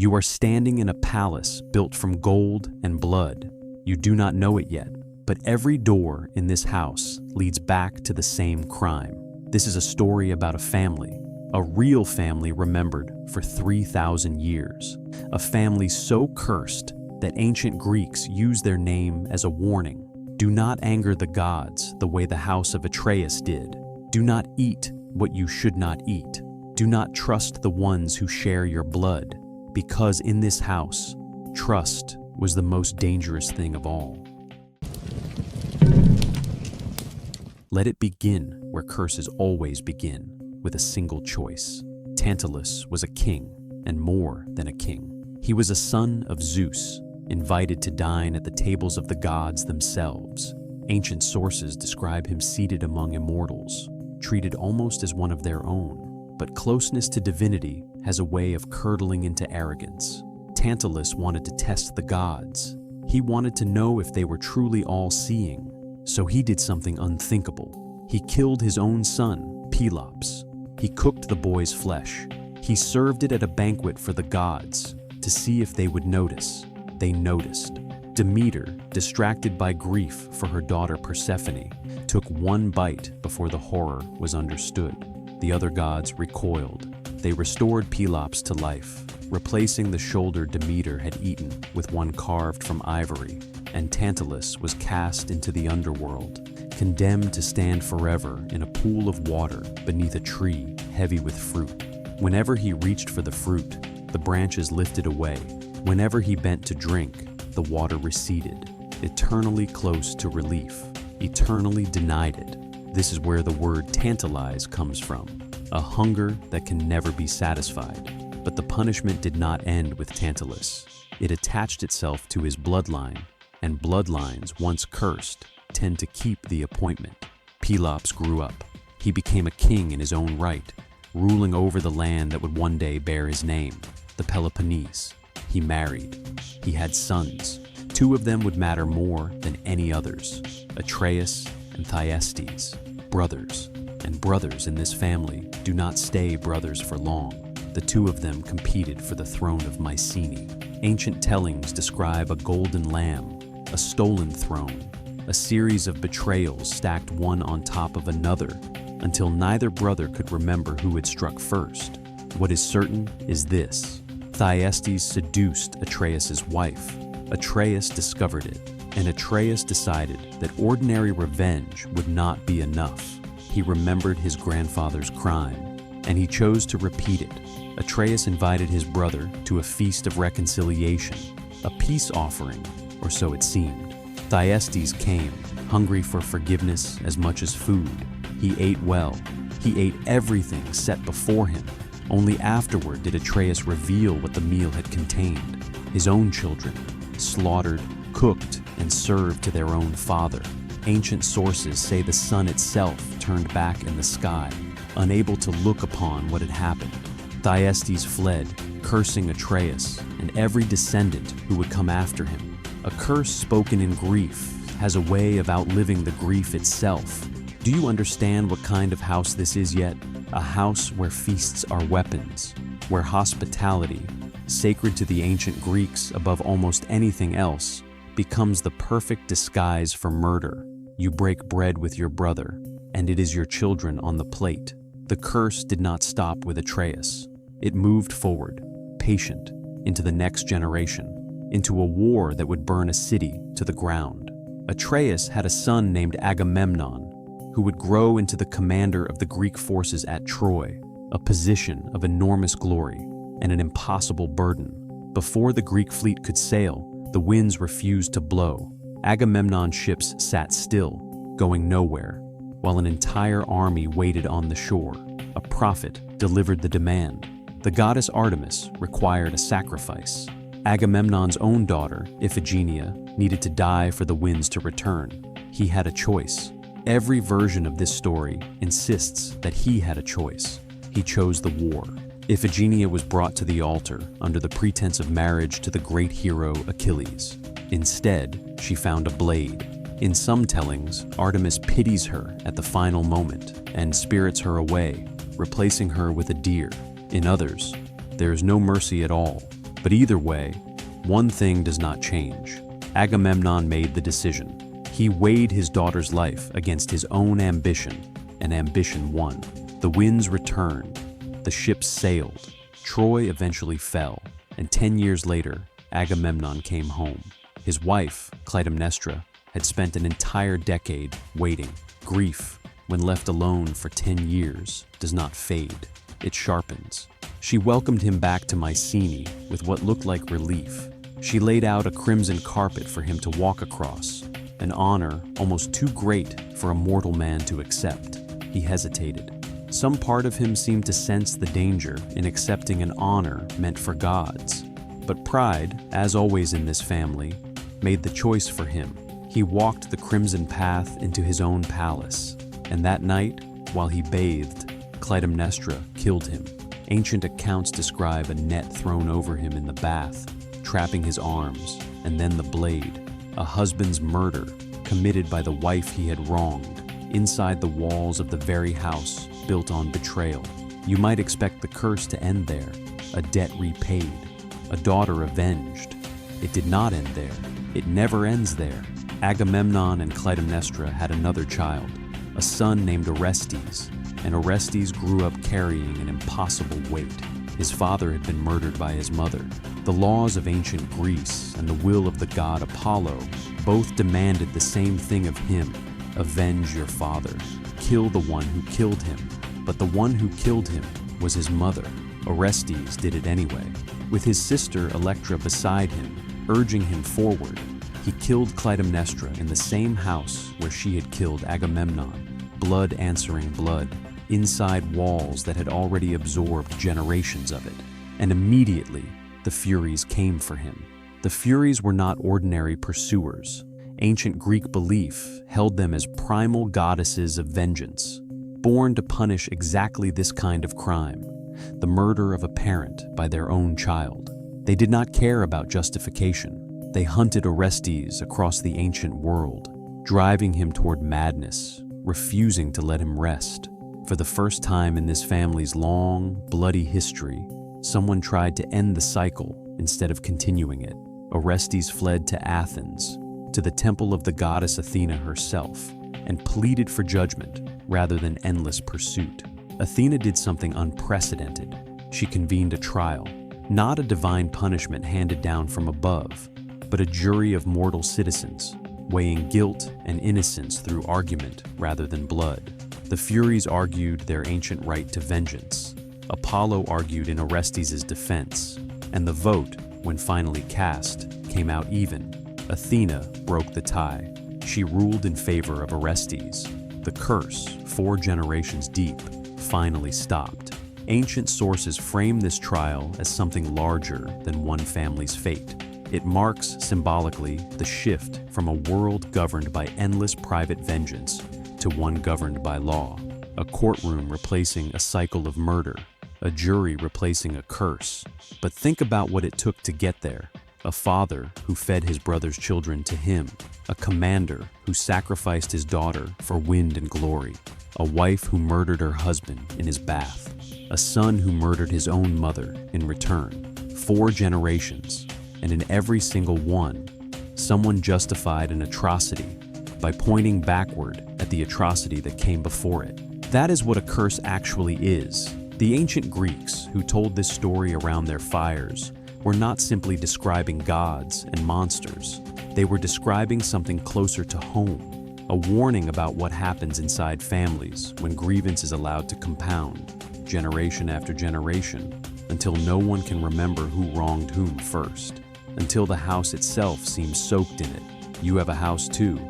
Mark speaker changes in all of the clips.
Speaker 1: You are standing in a palace built from gold and blood. You do not know it yet, but every door in this house leads back to the same crime. This is a story about a family, a real family remembered for 3,000 years. A family so cursed that ancient Greeks used their name as a warning. Do not anger the gods the way the House of Atreus did. Do not eat what you should not eat. Do not trust the ones who share your blood, because in this house, trust was the most dangerous thing of all. Let it begin where curses always begin, with a single choice. Tantalus was a king, and more than a king. He was a son of Zeus, invited to dine at the tables of the gods themselves. Ancient sources describe him seated among immortals, treated almost as one of their own. But closeness to divinity has a way of curdling into arrogance. Tantalus wanted to test the gods. He wanted to know if they were truly all-seeing, so he did something unthinkable. He killed his own son, Pelops. He cooked the boy's flesh. He served it at a banquet for the gods to see if they would notice. They noticed. Demeter, distracted by grief for her daughter Persephone, took one bite before the horror was understood. The other gods recoiled. They restored Pelops to life, replacing the shoulder Demeter had eaten with one carved from ivory, and Tantalus was cast into the underworld, condemned to stand forever in a pool of water beneath a tree heavy with fruit. Whenever he reached for the fruit, the branches lifted away. Whenever he bent to drink, the water receded, eternally close to relief, eternally denied it. This is where the word tantalize comes from, a hunger that can never be satisfied. But the punishment did not end with Tantalus. It attached itself to his bloodline, and bloodlines, once cursed, tend to keep the appointment. Pelops grew up. He became a king in his own right, ruling over the land that would one day bear his name, the Peloponnese. He married. He had sons. Two of them would matter more than any others, Atreus and Thyestes, brothers. And brothers in this family do not stay brothers for long. The two of them competed for the throne of Mycenae. Ancient tellings describe a golden lamb, a stolen throne, a series of betrayals stacked one on top of another until neither brother could remember who had struck first. What is certain is this: Thyestes seduced Atreus' wife. Atreus discovered it, and Atreus decided that ordinary revenge would not be enough. He remembered his grandfather's crime, and he chose to repeat it. Atreus invited his brother to a feast of reconciliation, a peace offering, or so it seemed. Thyestes came, hungry for forgiveness as much as food. He ate well. He ate everything set before him. Only afterward did Atreus reveal what the meal had contained: his own children, slaughtered, cooked, and served to their own father. Ancient sources say the sun itself turned back in the sky, unable to look upon what had happened. Thyestes fled, cursing Atreus and every descendant who would come after him. A curse spoken in grief has a way of outliving the grief itself. Do you understand what kind of house this is yet? A house where feasts are weapons, where hospitality, sacred to the ancient Greeks above almost anything else, becomes the perfect disguise for murder. You break bread with your brother, and it is your children on the plate. The curse did not stop with Atreus. It moved forward, patient, into the next generation, into a war that would burn a city to the ground. Atreus had a son named Agamemnon, who would grow into the commander of the Greek forces at Troy, a position of enormous glory and an impossible burden. Before the Greek fleet could sail, the winds refused to blow. Agamemnon's ships sat still, going nowhere, while an entire army waited on the shore. A prophet delivered the demand. The goddess Artemis required a sacrifice. Agamemnon's own daughter, Iphigenia, needed to die for the winds to return. He had a choice. Every version of this story insists that he had a choice. He chose the war. Iphigenia was brought to the altar under the pretense of marriage to the great hero Achilles. Instead, she found a blade. In some tellings, Artemis pities her at the final moment and spirits her away, replacing her with a deer. In others, there is no mercy at all. But either way, one thing does not change. Agamemnon made the decision. He weighed his daughter's life against his own ambition, and ambition won. The winds returned, the ships sailed, Troy eventually fell, and 10 years later, Agamemnon came home. His wife, Clytemnestra, had spent an entire decade waiting. Grief, when left alone for 10 years, does not fade. It sharpens. She welcomed him back to Mycenae with what looked like relief. She laid out a crimson carpet for him to walk across, an honor almost too great for a mortal man to accept. He hesitated. Some part of him seemed to sense the danger in accepting an honor meant for gods. But pride, as always in this family, made the choice for him. He walked the crimson path into his own palace, and that night, while he bathed, Clytemnestra killed him. Ancient accounts describe a net thrown over him in the bath, trapping his arms, and then the blade, a husband's murder committed by the wife he had wronged, inside the walls of the very house built on betrayal. You might expect the curse to end there, a debt repaid, a daughter avenged. It did not end there. It never ends there. Agamemnon and Clytemnestra had another child, a son named Orestes, and Orestes grew up carrying an impossible weight. His father had been murdered by his mother. The laws of ancient Greece and the will of the god Apollo both demanded the same thing of him: avenge your father, kill the one who killed him. But the one who killed him was his mother. Orestes did it anyway. With his sister Electra beside him, urging him forward, he killed Clytemnestra in the same house where she had killed Agamemnon, blood answering blood, inside walls that had already absorbed generations of it. And immediately, the Furies came for him. The Furies were not ordinary pursuers. Ancient Greek belief held them as primal goddesses of vengeance, born to punish exactly this kind of crime, the murder of a parent by their own child. They did not care about justification. They hunted Orestes across the ancient world, driving him toward madness, refusing to let him rest. For the first time in this family's long, bloody history, someone tried to end the cycle instead of continuing it. Orestes fled to Athens, to the temple of the goddess Athena herself, and pleaded for judgment rather than endless pursuit. Athena did something unprecedented. She convened a trial, not a divine punishment handed down from above, but a jury of mortal citizens, weighing guilt and innocence through argument rather than blood. The Furies argued their ancient right to vengeance. Apollo argued in Orestes' defense, and the vote, when finally cast, came out even. Athena broke the tie. She ruled in favor of Orestes. The curse, 4 generations deep, finally stopped. Ancient sources frame this trial as something larger than one family's fate. It marks, symbolically, the shift from a world governed by endless private vengeance to one governed by law. A courtroom replacing a cycle of murder, a jury replacing a curse. But think about what it took to get there. A father who fed his brother's children to him, a commander who sacrificed his daughter for wind and glory, a wife who murdered her husband in his bath, a son who murdered his own mother in return. 4 generations, and in every single one, someone justified an atrocity by pointing backward at the atrocity that came before it. That is what a curse actually is. The ancient Greeks, who told this story around their fires, were not simply describing gods and monsters. They were describing something closer to home, a warning about what happens inside families when grievance is allowed to compound, generation after generation, until no one can remember who wronged whom first, until the house itself seems soaked in it. You have a house too,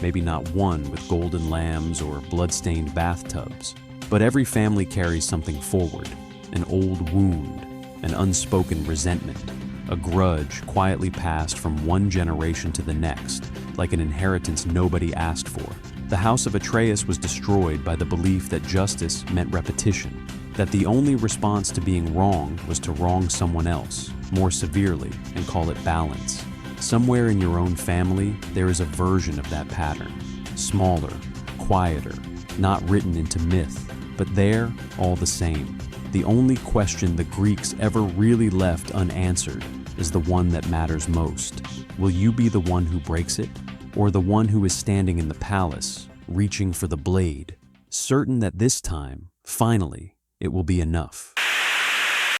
Speaker 1: maybe not one with golden lambs or blood-stained bathtubs, but every family carries something forward, an old wound, an unspoken resentment, a grudge quietly passed from one generation to the next, like an inheritance nobody asked for. The House of Atreus was destroyed by the belief that justice meant repetition, that the only response to being wrong was to wrong someone else more severely and call it balance. Somewhere in your own family, there is a version of that pattern, smaller, quieter, not written into myth, but there, all the same. The only question the Greeks ever really left unanswered is the one that matters most. Will you be the one who breaks it, or the one who is standing in the palace, reaching for the blade, certain that this time, finally, it will be enough?